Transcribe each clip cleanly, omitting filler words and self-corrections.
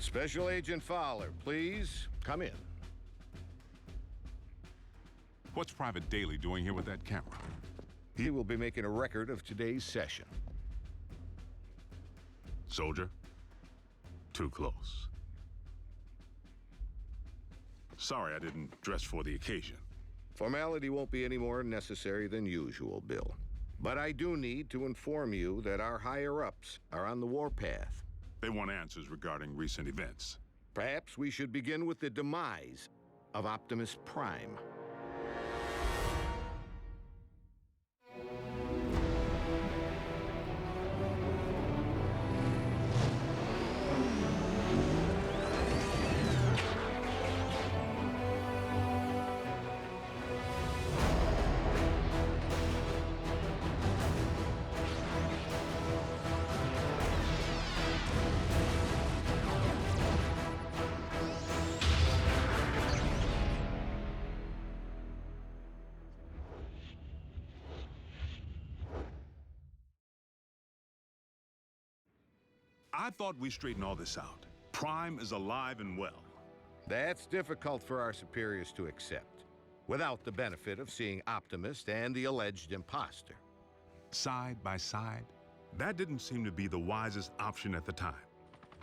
Special Agent Fowler, please come in. What's Private Daly doing here with that camera? He will be making a record of today's session. Soldier, too close. Sorry I didn't dress for the occasion. Formality won't be any more necessary than usual, Bill. But I do need to inform you that our higher-ups are on the warpath. They want answers regarding recent events. Perhaps we should begin with the demise of Optimus Prime. I thought we straightened all this out. Prime is alive and well. That's difficult for our superiors to accept, without the benefit of seeing Optimus and the alleged imposter. Side by side, that didn't seem to be the wisest option at the time.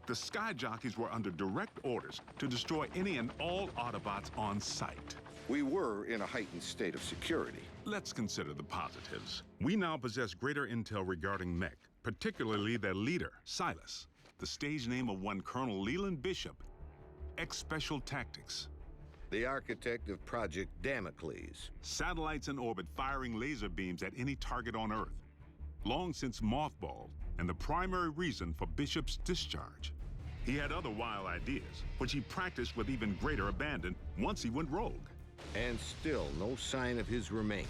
The Sky Jockeys were under direct orders to destroy any and all Autobots on sight. We were in a heightened state of security. Let's consider the positives. We now possess greater intel regarding Mech, particularly their leader, Silas, the stage name of one Colonel Leland Bishop, ex-Special Tactics. The architect of Project Damocles. Satellites in orbit firing laser beams at any target on Earth. Long since mothballed, and the primary reason for Bishop's discharge. He had other wild ideas, which he practiced with even greater abandon once he went rogue. And still no sign of his remains.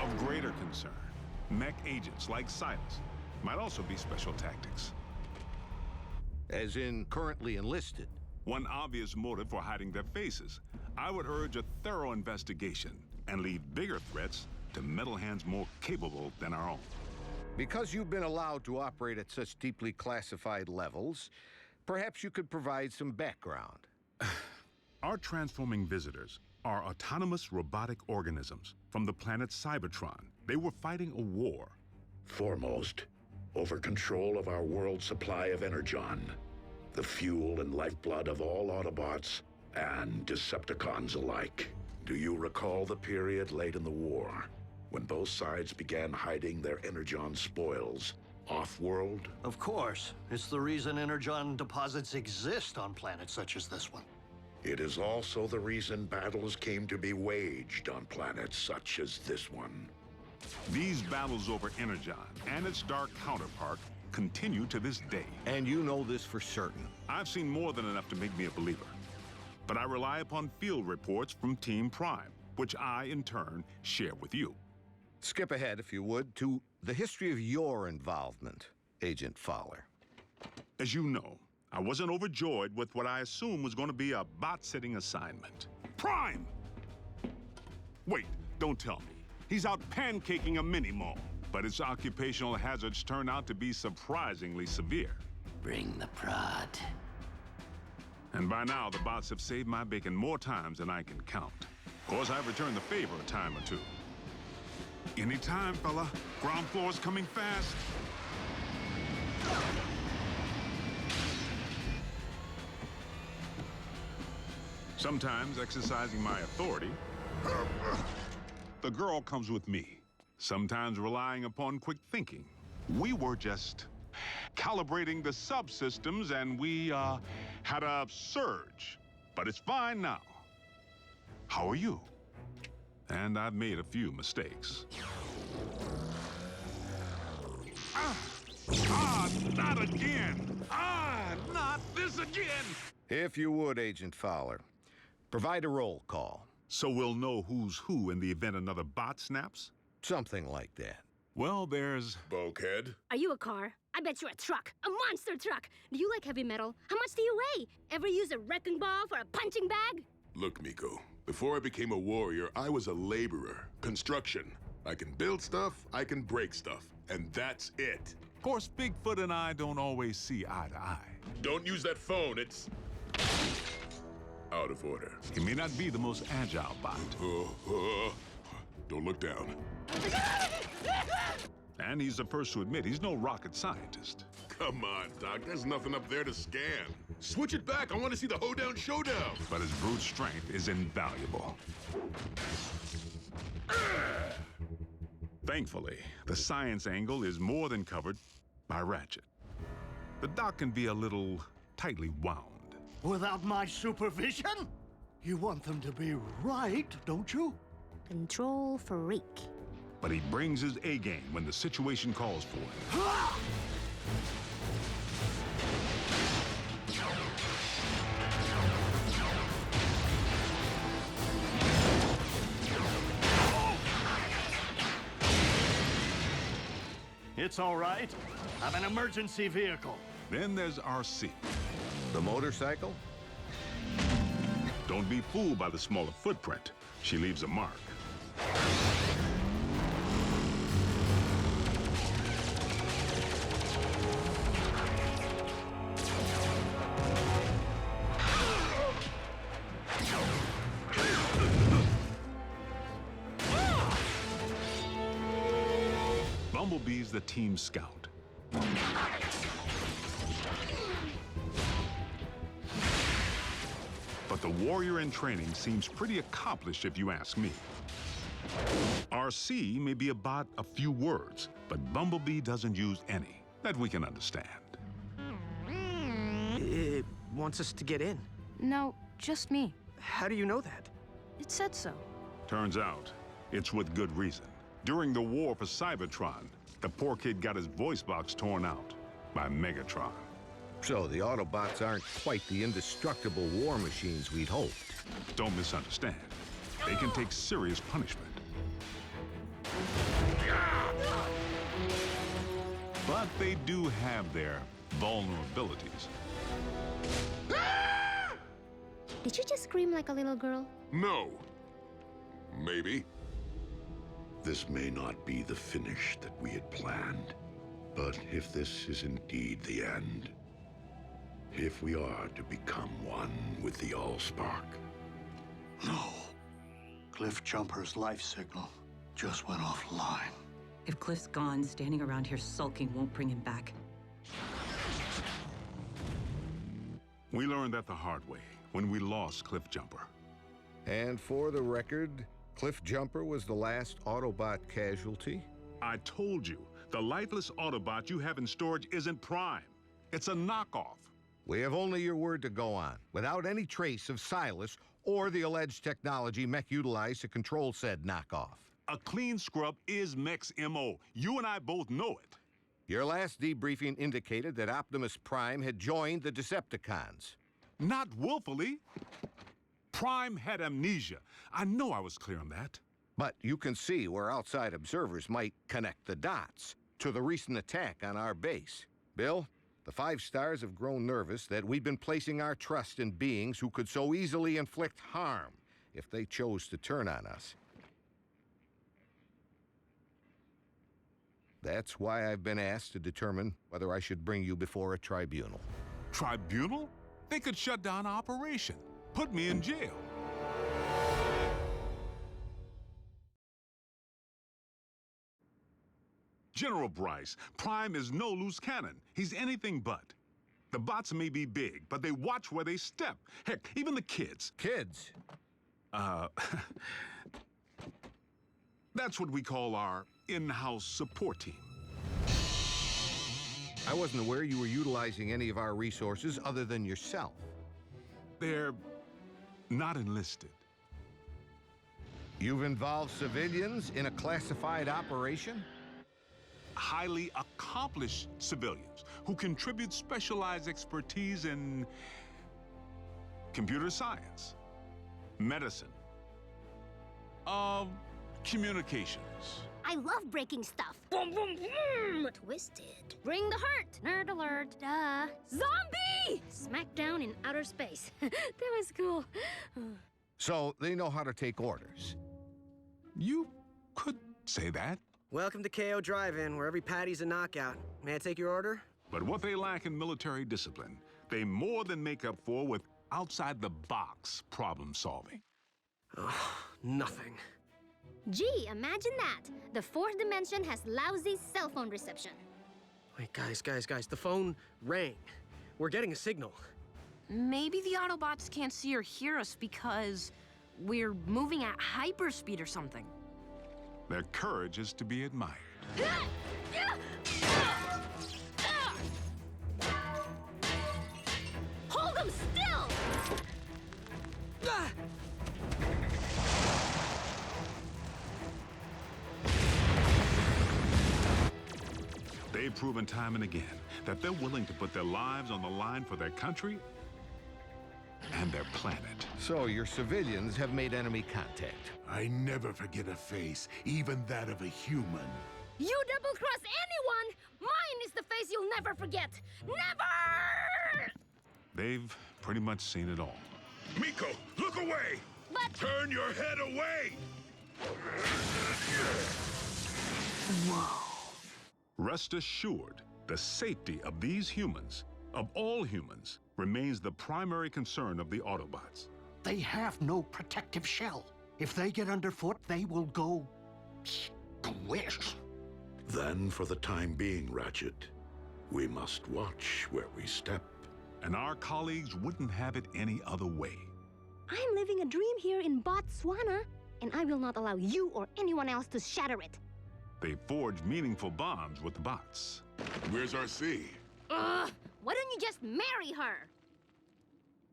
Of greater concern, Mech agents like Silas might also be Special Tactics. As in currently enlisted. One obvious motive for hiding their faces. I would urge a thorough investigation and leave bigger threats to metal hands more capable than our own. Because you've been allowed to operate at such deeply classified levels, perhaps you could provide some background. Our transforming visitors are autonomous robotic organisms from the planet Cybertron. They were fighting a war. Foremost, over control of our world's supply of energon, the fuel and lifeblood of all Autobots and Decepticons alike. Do you recall the period late in the war, when both sides began hiding their energon spoils off-world? Of course. It's the reason energon deposits exist on planets such as this one. It is also the reason battles came to be waged on planets such as this one. These battles over Energon and its dark counterpart continue to this day. And you know this for certain. I've seen more than enough to make me a believer. But I rely upon field reports from Team Prime, which I, in turn, share with you. Skip ahead, if you would, to the history of your involvement, Agent Fowler. As you know, I wasn't overjoyed with what I assumed was going to be a bot-sitting assignment. Prime! Wait, don't tell me. He's out pancaking a mini-mall. But its occupational hazards turn out to be surprisingly severe. Bring the prod. And by now, the bots have saved my bacon more times than I can count. Of course, I've returned the favor a time or two. Anytime, fella. Ground floor's coming fast. Sometimes exercising my authority, the girl comes with me. Sometimes relying upon quick thinking. We were just calibrating the subsystems and we had a surge. But it's fine now. How are you? And I've made a few mistakes. Not again! Not this again! If you would, Agent Fowler, provide a roll call. So we'll know who's who in the event another bot snaps? Something like that. Well, there's... Bulkhead? Are you a car? I bet you're a truck. A monster truck. Do you like heavy metal? How much do you weigh? Ever use a wrecking ball for a punching bag? Look, Miko, before I became a warrior, I was a laborer. Construction. I can build stuff, I can break stuff. And that's it. course, Bigfoot and I don't always see eye to eye. Don't use that phone. It's out of order. He may not be the most agile bot. Don't look down. And he's the first to admit he's no rocket scientist. Come on, Doc. There's nothing up there to scan. Switch it back. I want to see the hoedown showdown. But his brute strength is invaluable. Thankfully, the science angle is more than covered by Ratchet. The doc can be a little tightly wound. Without my supervision? You want them to be right, don't you? Control freak. But he brings his A-game when the situation calls for it. It's all right. I'm an emergency vehicle. Then there's RC. The motorcycle? Don't be fooled by the smaller footprint. She leaves a mark. Bumblebee's the team scout. But the warrior in training seems pretty accomplished if you ask me. RC may be about a few words, but Bumblebee doesn't use any that we can understand. It wants us to get in. No, just me. How do you know that? It said so. Turns out, it's with good reason. During the war for Cybertron, the poor kid got his voice box torn out by Megatron. So the Autobots aren't quite the indestructible war machines we'd hoped. Don't misunderstand. They can take serious punishment. But they do have their vulnerabilities. Did you just scream like a little girl? No. Maybe. This may not be the finish that we had planned, but if this is indeed the end, if we are to become one with the Allspark. No. Cliff Jumper's life signal just went offline. If Cliff's gone, standing around here sulking won't bring him back. We learned that the hard way when we lost Cliff Jumper. And for the record, Cliff Jumper was the last Autobot casualty? I told you, the lifeless Autobot you have in storage isn't Prime. It's a knockoff. We have only your word to go on, without any trace of Silas or the alleged technology Mech utilized to control said knockoff. A clean scrub is Mech's MO. You and I both know it. Your last debriefing indicated that Optimus Prime had joined the Decepticons. Not willfully. Prime had amnesia. I know I was clear on that. But you can see where outside observers might connect the dots to the recent attack on our base. Bill, the 5 stars have grown nervous that we've been placing our trust in beings who could so easily inflict harm if they chose to turn on us. That's why I've been asked to determine whether I should bring you before a tribunal. Tribunal? They could shut down operation. Put me in jail. General Bryce, Prime is no loose cannon. He's anything but. The bots may be big, but they watch where they step. Heck, even the kids. Kids? That's what we call our in-house support team. I wasn't aware you were utilizing any of our resources other than yourself. They're not enlisted. You've involved civilians in a classified operation? Highly accomplished civilians who contribute specialized expertise in computer science, medicine, communications. I love breaking stuff. Boom, boom, boom. Twisted. Bring the hurt. Nerd alert. Duh. Zombie! Smackdown in outer space. That was cool. So they know how to take orders. You could say that. Welcome to KO Drive-In, where every patty's a knockout. May I take your order? But what they lack in military discipline, they more than make up for with outside-the-box problem solving. Oh, nothing. Gee, imagine that. The fourth dimension has lousy cell phone reception. Wait, guys, the phone rang. We're getting a signal. Maybe the Autobots can't see or hear us because we're moving at hyperspeed or something. Their courage is to be admired. Hold them still! Ah! They've proven time and again that they're willing to put their lives on the line for their country and their planet. So your civilians have made enemy contact. I never forget a face, even that of a human. You double-cross anyone! Mine is the face you'll never forget! Never! They've pretty much seen it all. Miko, look away! But... Turn your head away! Rest assured, the safety of these humans, of all humans, remains the primary concern of the Autobots. They have no protective shell. If they get underfoot, they will go... squish. Then, for the time being, Ratchet, we must watch where we step. And our colleagues wouldn't have it any other way. I'm living a dream here in Botswana, and I will not allow you or anyone else to shatter it. They forged meaningful bonds with the bots. Where's RC? Why don't you just marry her?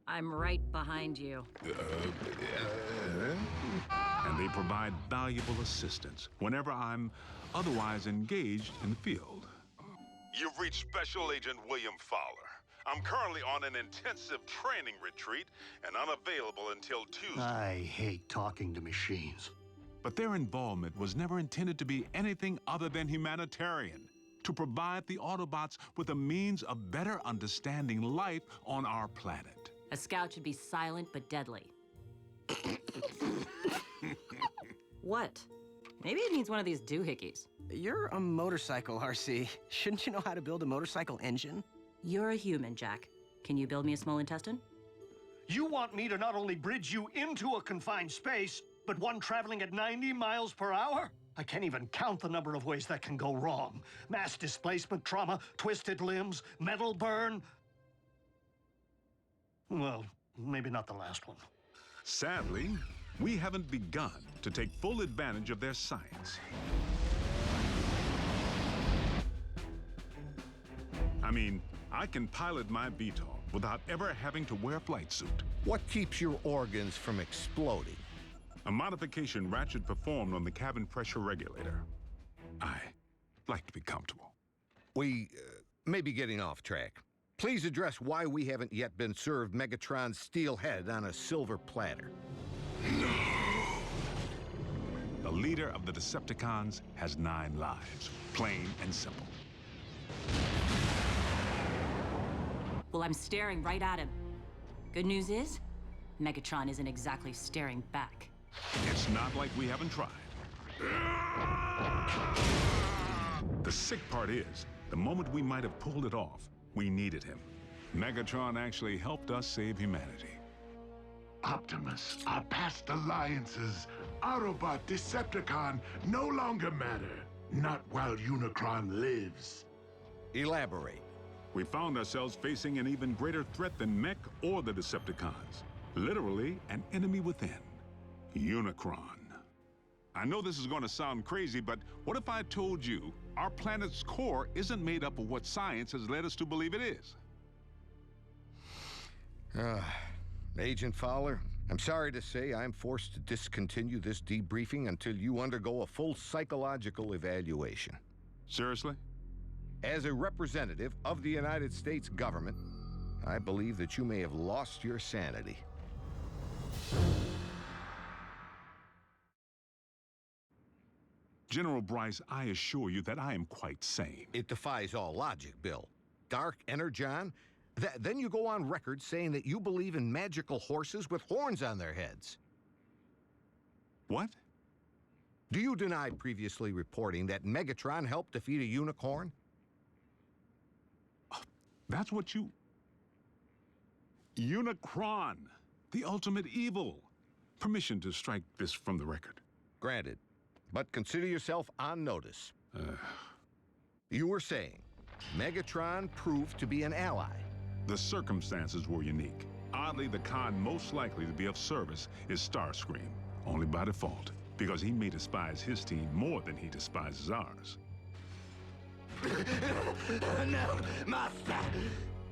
I'm right behind you. And they provide valuable assistance whenever I'm otherwise engaged in the field. You've reached Special Agent William Fowler. I'm currently on an intensive training retreat and unavailable until Tuesday. I hate talking to machines. But their involvement was never intended to be anything other than humanitarian, to provide the Autobots with a means of better understanding life on our planet. A scout should be silent but deadly. What? Maybe it needs one of these doohickeys. You're a motorcycle, RC. Shouldn't you know how to build a motorcycle engine? You're a human, Jack. Can you build me a small intestine? You want me to not only bridge you into a confined space, but one traveling at 90 miles per hour? I can't even count the number of ways that can go wrong. Mass displacement trauma, twisted limbs, metal burn. Well, maybe not the last one. Sadly, we haven't begun to take full advantage of their science. I mean, I can pilot my VTOL without ever having to wear a flight suit. What keeps your organs from exploding? A modification Ratchet performed on the cabin pressure regulator. I like to be comfortable. We may be getting off track. Please address why we haven't yet been served Megatron's steel head on a silver platter. The leader of the Decepticons has 9 lives, plain and simple. Well, I'm staring right at him. Good news is, Megatron isn't exactly staring back. It's not like we haven't tried. The sick part is, the moment we might have pulled it off, we needed him. Megatron actually helped us save humanity. Optimus, our past alliances, Autobot, Decepticon, no longer matter. Not while Unicron lives. Elaborate. We found ourselves facing an even greater threat than Mech or the Decepticons. Literally, an enemy within. Unicron. I know this is going to sound crazy, but what if I told you our planet's core isn't made up of what science has led us to believe it is? Agent Fowler, I'm sorry to say I'm forced to discontinue this debriefing until you undergo a full psychological evaluation. Seriously? As a representative of the United States government, I believe that you may have lost your sanity. General Bryce, I assure you that I am quite sane. It defies all logic, Bill. Dark Energon? Then you go on record saying that you believe in magical horses with horns on their heads. What? Do you deny previously reporting that Megatron helped defeat a unicorn? That's what you... Unicron, the ultimate evil. Permission to strike this from the record. Granted. But consider yourself on notice. You were saying Megatron proved to be an ally. The circumstances were unique. Oddly, the Khan most likely to be of service is Starscream, only by default, because he may despise his team more than he despises ours. No, Master!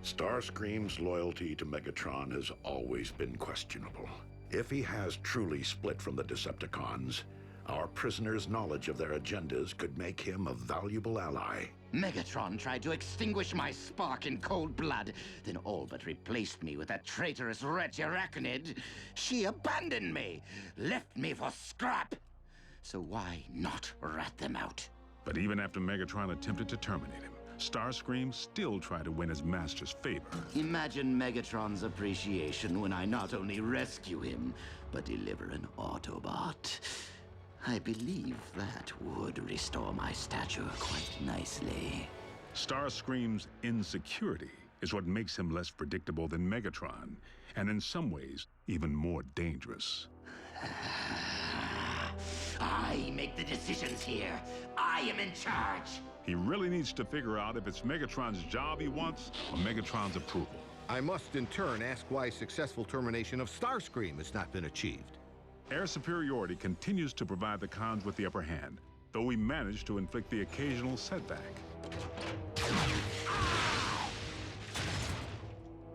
Starscream's loyalty to Megatron has always been questionable. If he has truly split from the Decepticons, our prisoner's knowledge of their agendas could make him a valuable ally. Megatron tried to extinguish my spark in cold blood, then all but replaced me with that traitorous wretch Arachnid. She abandoned me, left me for scrap. So why not rat them out? But even after Megatron attempted to terminate him, Starscream still tried to win his master's favor. Imagine Megatron's appreciation when I not only rescue him, but deliver an Autobot. I believe that would restore my stature quite nicely. Starscream's insecurity is what makes him less predictable than Megatron, and in some ways, even more dangerous. I make the decisions here. I am in charge. He really needs to figure out if it's Megatron's job he wants or Megatron's approval. I must in turn ask why successful termination of Starscream has not been achieved. Air superiority continues to provide the Khans with the upper hand, though we manage to inflict the occasional setback.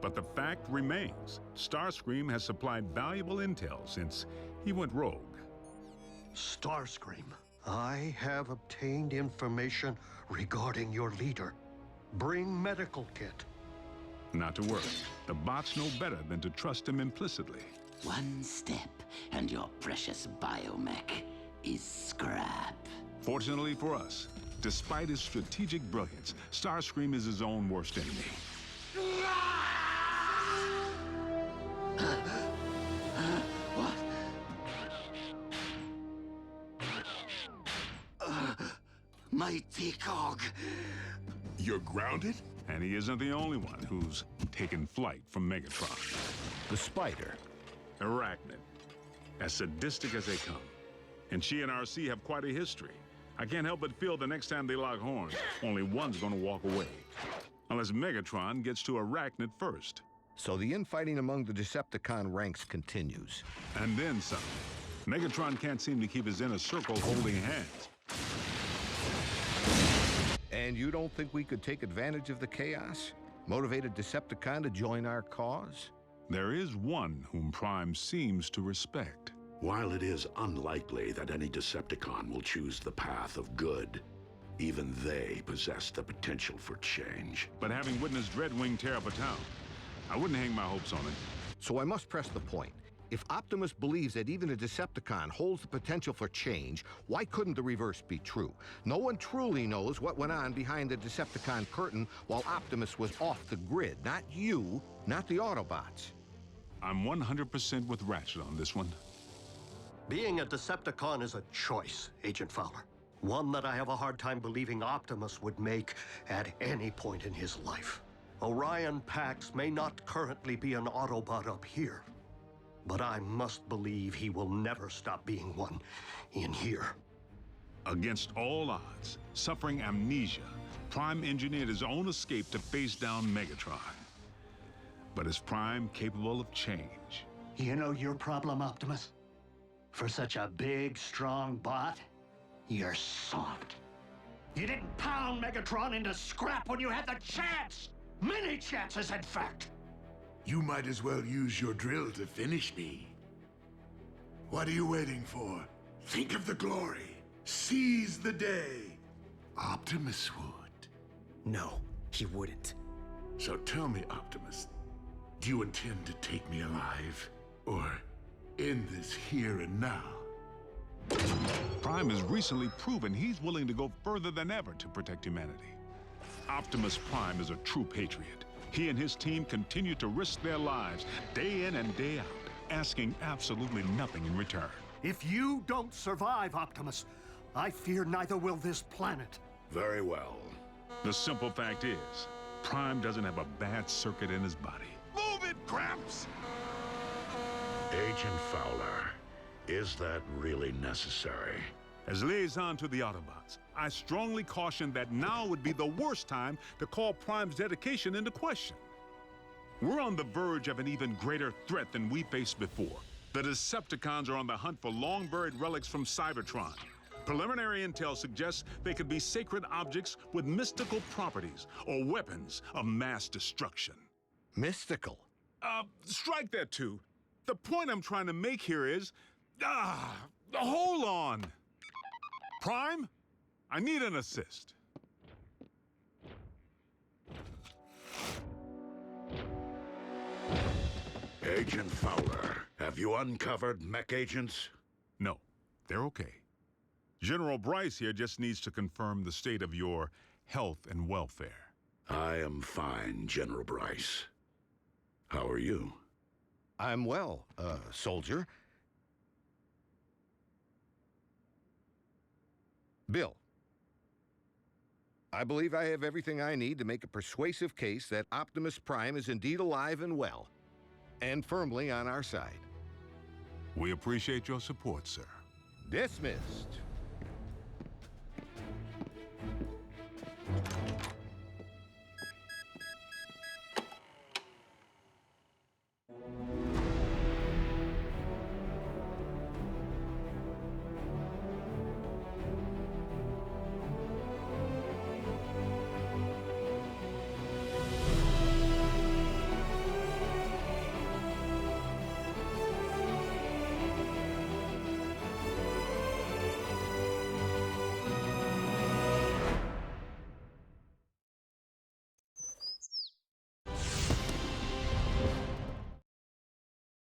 But the fact remains, Starscream has supplied valuable intel since he went rogue. Starscream, I have obtained information regarding your leader. Bring medical kit. Not to worry, the bots know better than to trust him implicitly. One step, and your precious biomech is scrap. Fortunately for us, despite his strategic brilliance, Starscream is his own worst enemy. What? Mighty Cog. You're grounded? And he isn't the only one who's taken flight from Megatron. The Spider. Arachnid, as sadistic as they come. And she and RC have quite a history. I can't help but feel the next time they lock horns, only one's gonna walk away. Unless Megatron gets to Arachnid first. So the infighting among the Decepticon ranks continues. And then some. Megatron can't seem to keep his inner circle holding hands. And you don't think we could take advantage of the chaos? Motivate a Decepticon to join our cause? There is one whom Prime seems to respect. While it is unlikely that any Decepticon will choose the path of good, even they possess the potential for change. But having witnessed Dreadwing tear up a town, I wouldn't hang my hopes on it. So I must press the point. If Optimus believes that even a Decepticon holds the potential for change, why couldn't the reverse be true? No one truly knows what went on behind the Decepticon curtain while Optimus was off the grid. Not you, not the Autobots. I'm 100% with Ratchet on this one. Being a Decepticon is a choice, Agent Fowler. One that I have a hard time believing Optimus would make at any point in his life. Orion Pax may not currently be an Autobot up here, but I must believe he will never stop being one in here. Against all odds, suffering amnesia, Prime engineered his own escape to face down Megatron. But is Prime capable of change? You know your problem, Optimus? For such a big, strong bot, you're soft. You didn't pound Megatron into scrap when you had the chance! Many chances, in fact! You might as well use your drill to finish me. What are you waiting for? Think of the glory. Seize the day. Optimus would. No, he wouldn't. So tell me, Optimus, do you intend to take me alive? Or end this here and now? Prime has recently proven he's willing to go further than ever to protect humanity. Optimus Prime is a true patriot. He and his team continue to risk their lives day in and day out, asking absolutely nothing in return. If you don't survive, Optimus, I fear neither will this planet. Very well. The simple fact is, Prime doesn't have a bad circuit in his body. Move it, Gramps! Agent Fowler, is that really necessary? As liaison to the Autobots, I strongly caution that now would be the worst time to call Prime's dedication into question. We're on the verge of an even greater threat than we faced before. The Decepticons are on the hunt for long-buried relics from Cybertron. Preliminary intel suggests they could be sacred objects with mystical properties or weapons of mass destruction. Mystical? Strike that too. The point I'm trying to make here is... hold on! Prime, I need an assist. Agent Fowler, have you uncovered mech agents? No, they're okay. General Bryce here just needs to confirm the state of your health and welfare. I am fine, General Bryce. How are you? I'm well, soldier. Bill, I believe I have everything I need to make a persuasive case that Optimus Prime is indeed alive and well, and firmly on our side. We appreciate your support, sir. Dismissed.